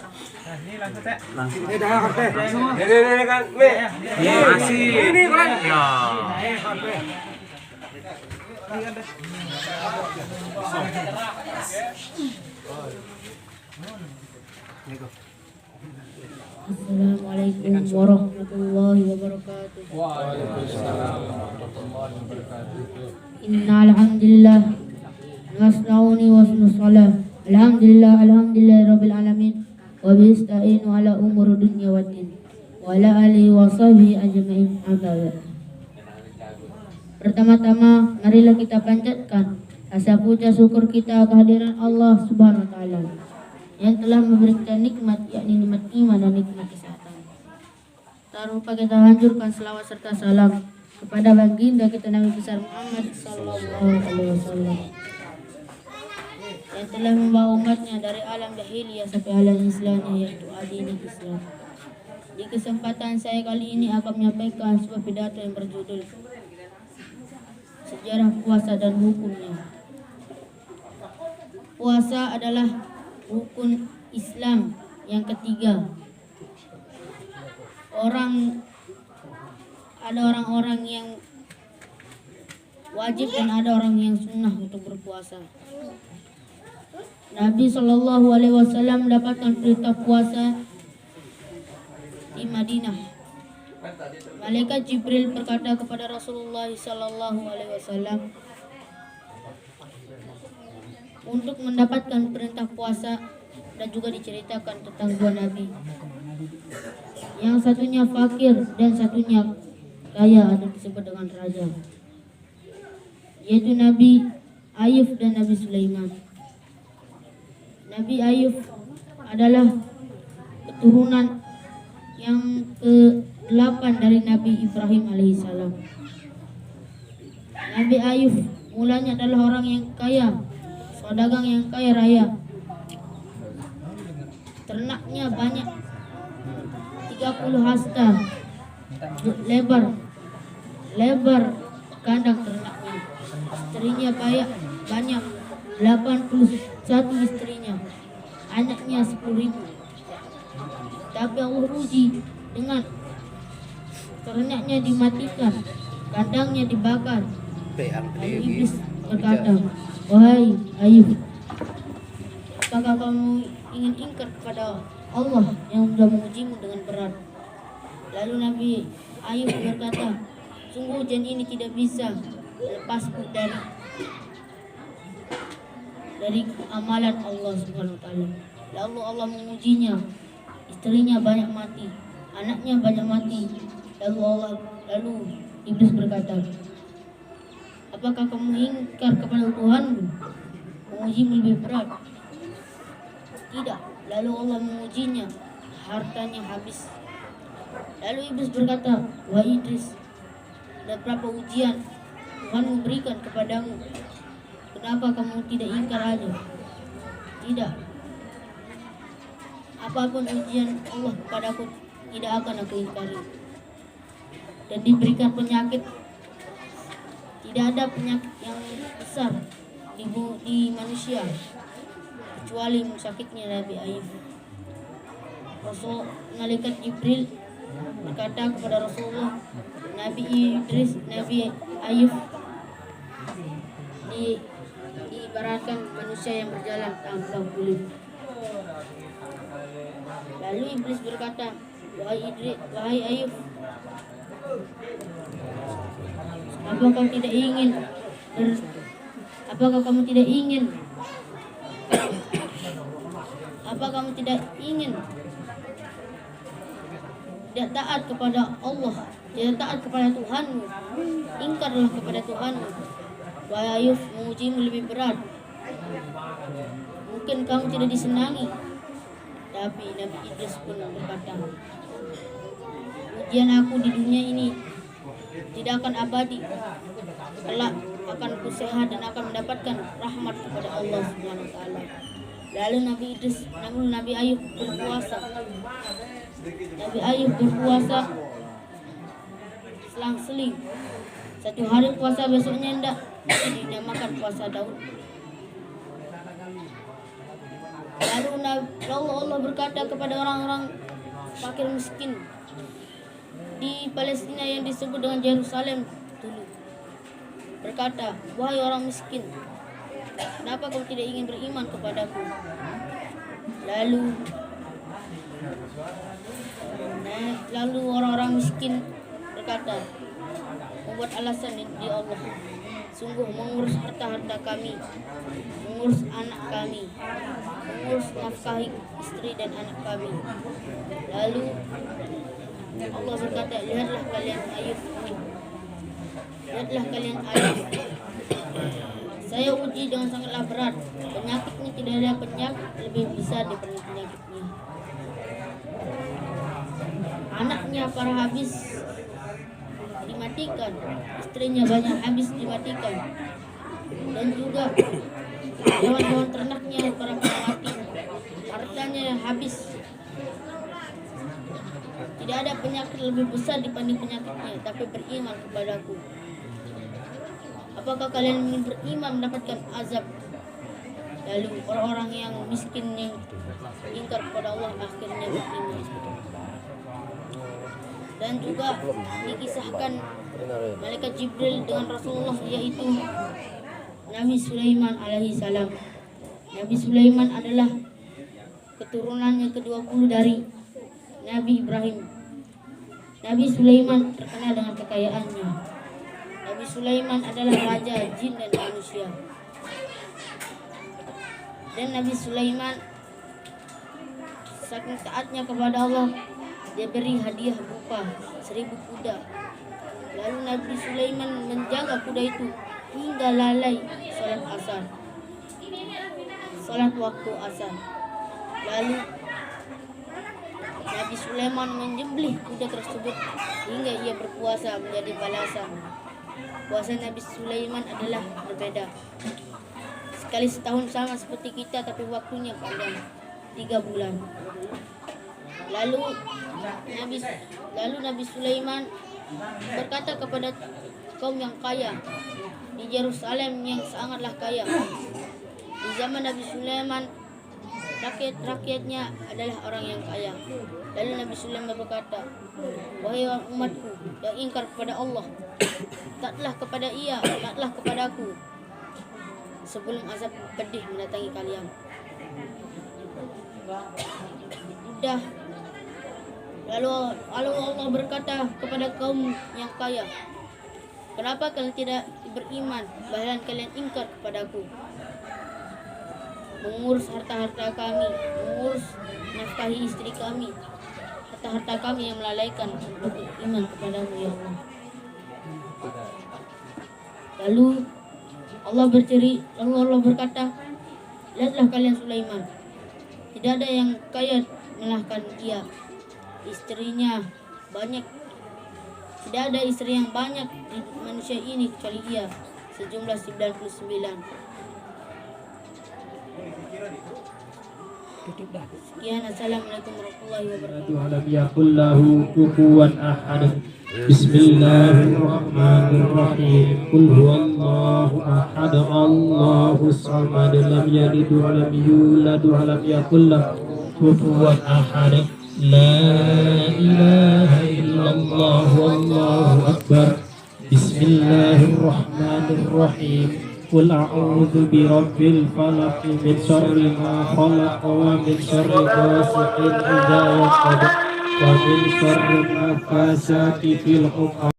Ini langsung teh. Langsung. Ini dah kan teh. Ini kan, Mi. Iya, Masih. Ini kan. Ya. Assalamualaikum warahmatullahi wabarakatuh. Waalaikumsalam warahmatullahi wabarakatuh. Innal hamdalillah nasnauni wa nusallam. Alhamdulillah rabbil alamin wa bista'inu ala umur dunya waddin wa ala alihi wa sahbihi ajma'in. Pertama-tama marilah kita panjatkan rasa puja syukur kita kehadiran Allah Subhanahu wa taala yang telah memberikan nikmat, yakni nikmat iman dan nikmat kesehatan. Tak lupa kita hancurkan selawat serta salam kepada baginda kita Nabi besar Muhammad sallallahu alaihi wasallam yang telah membawa umatnya dari alam jahiliyah sampai alam Islamnya, yaitu agama Islam. Di kesempatan saya kali ini akan menyampaikan sebuah pidato yang berjudul Sejarah Puasa dan Hukumnya. Puasa adalah rukun Islam yang ketiga. Ada orang-orang yang wajib dan ada orang yang sunnah untuk berpuasa. Nabi Shallallahu Alaihi Wasallam mendapatkan perintah puasa di Madinah. Malaikat Jibril berkata kepada Rasulullah Shallallahu Alaihi Wasallam untuk mendapatkan perintah puasa, dan juga diceritakan tentang dua nabi. Yang satunya fakir dan satunya kaya atau disebut dengan raja, yaitu Nabi Ayub dan Nabi Sulaiman. Nabi Ayub adalah keturunan yang ke-8 dari Nabi Ibrahim alaihissalam. Nabi Ayub mulanya adalah orang yang kaya, saudagang yang kaya raya. Ternaknya banyak, 30 hasta lebar kandang ternaknya. Istrinya banyak 81 istrinya, anaknya 10.000. Tapi Allah uji dengan ternaknya dimatikan, kandangnya dibakar. Lalu iblis berkata, "Wahai Ayub, apakah kamu ingin ingkar kepada Allah yang sudah mengujimu dengan berat?" Lalu Nabi Ayub berkata, "Sungguh hujan ini tidak bisa melepasku dari amalan Allah Subhanahu wa taala." Lalu Allah mengujinya, istrinya banyak mati, anaknya banyak mati. Lalu iblis berkata, "Apakah kamu ingkar kepada Tuhanmu? Mengujimu lebih berat." Tidak. Lalu Allah mengujinya, hartanya habis. Lalu iblis berkata, "Wahai Idris, ada berapa ujian Tuhan memberikan kepadamu? Kenapa kamu tidak ingkar aja?" Tidak. Apapun ujian Allah kepadaku tidak akan aku ingkari. Dan diberikan penyakit, tidak ada penyakit yang besar di manusia kecuali sakitnya Nabi Ayub. Malaikat Jibril berkata kepada Rasulullah, Nabi Ayub diibaratkan manusia yang berjalan tanpa kulit. Lalu iblis berkata, "Wahai Ayub, apakah kamu tidak ingin tidak taat kepada Allah, tidak taat kepada Tuhanmu? Ingkarlah kepada Tuhanmu. Wahai Ayub, mengujimu lebih berat. Mungkin kamu tidak disenangi." Tapi Nabi Idris pun berkata, "Ujian aku di dunia ini tidak akan abadi. Kelak akan kusehat dan akan mendapatkan rahmat kepada Allah Subhanahu wa taala." Lalu Nabi Ayub berpuasa. Nabi Ayub berpuasa selang-seling. Satu hari puasa, besoknya tidak, dinamakan puasa Daud. Lalu Allah berkata kepada orang-orang fakir miskin di Palestina yang disebut dengan Yerusalem dulu, berkata, wahai orang miskin, kenapa kau tidak ingin beriman kepadaku? Lalu orang-orang miskin berkata, membuat alasan di Allah, sungguh mengurus harta-harta kami, mengurus anak kami, mengurus nafkahi istri dan anak kami. Lalu Allah berkata, lihatlah kalian Ayub, saya uji dengan sangatlah berat. Penyakitnya tidak ada penyakit lebih besar daripada penyakitnya. Anaknya para habis dimatikan, istrinya banyak habis dimatikan, dan juga hewan-hewan ternaknya para mati, hartanya habis. Tidak ada penyakit lebih besar dibanding penyakitnya, tapi beriman kepadaku. Apakah kalian ingin beriman mendapatkan azab? Lalu orang-orang yang miskin yang ingkar kepada Allah akhirnya beriman. Dan juga dikisahkan malaikat Jibril dengan Rasulullah, yaitu Nabi Sulaiman alaihi salam. Nabi Sulaiman adalah keturunannya ke-20 dari Nabi Ibrahim. Nabi Sulaiman terkenal dengan kekayaannya. Nabi Sulaiman adalah raja jin dan manusia. Dan Nabi Sulaiman saking taatnya kepada Allah, dia beri hadiah berupa 1000 kuda. Lalu Nabi Sulaiman menjaga kuda itu hingga lalai salat asar, salat waktu asar. Lalu Nabi Sulaiman menyembelih kuda tersebut hingga ia berpuasa menjadi balasan. Puasa Nabi Sulaiman adalah berbeda. Sekali setahun sama seperti kita, tapi waktunya panjang, 3 bulan. Lalu Nabi Sulaiman berkata kepada kaum yang kaya di Yerusalem yang sangatlah kaya. Di zaman Nabi Sulaiman, rakyat-rakyatnya adalah orang yang kaya. Lalu Nabi Sulaiman berkata, wahai umatku yang ingkar kepada Allah, taatlah kepada ia, taatlah kepadaku, sebelum azab pedih mendatangi kalian. Lalu Allah berkata kepada kaum yang kaya, kenapa kalian tidak beriman, bahkan kalian ingkar kepadaku? Mengurus harta-harta kami, mengurus nafkahi istri kami, harta-harta kami yang melalaikan untuk iman kepadamu ya Allah. Lalu Allah berkata, lihatlah kalian Sulaiman, tidak ada yang kaya mengalahkan ia. Istrinya banyak, tidak ada istri yang banyak di manusia ini kecuali ia, sejumlah 99. Sekian, assalamualaikum warahmatullahi wabarakatuh. Alam yakul lahu kufuwan ahad. Bismillahirrahmanirrahim. Qul huwallahu ahad, Allahus samad, lam yalid wa lam yulad wa lam yakul lahu kufuwan ahad. La ilaha illallah wallahu akbar. Bismillahirrahmanirrahim. Qul a'udzu birabbil falaq, min syarri ma khalaq, wa min syarri ghasiqin idza waqab, wa min syarri nafasati fil 'uqad.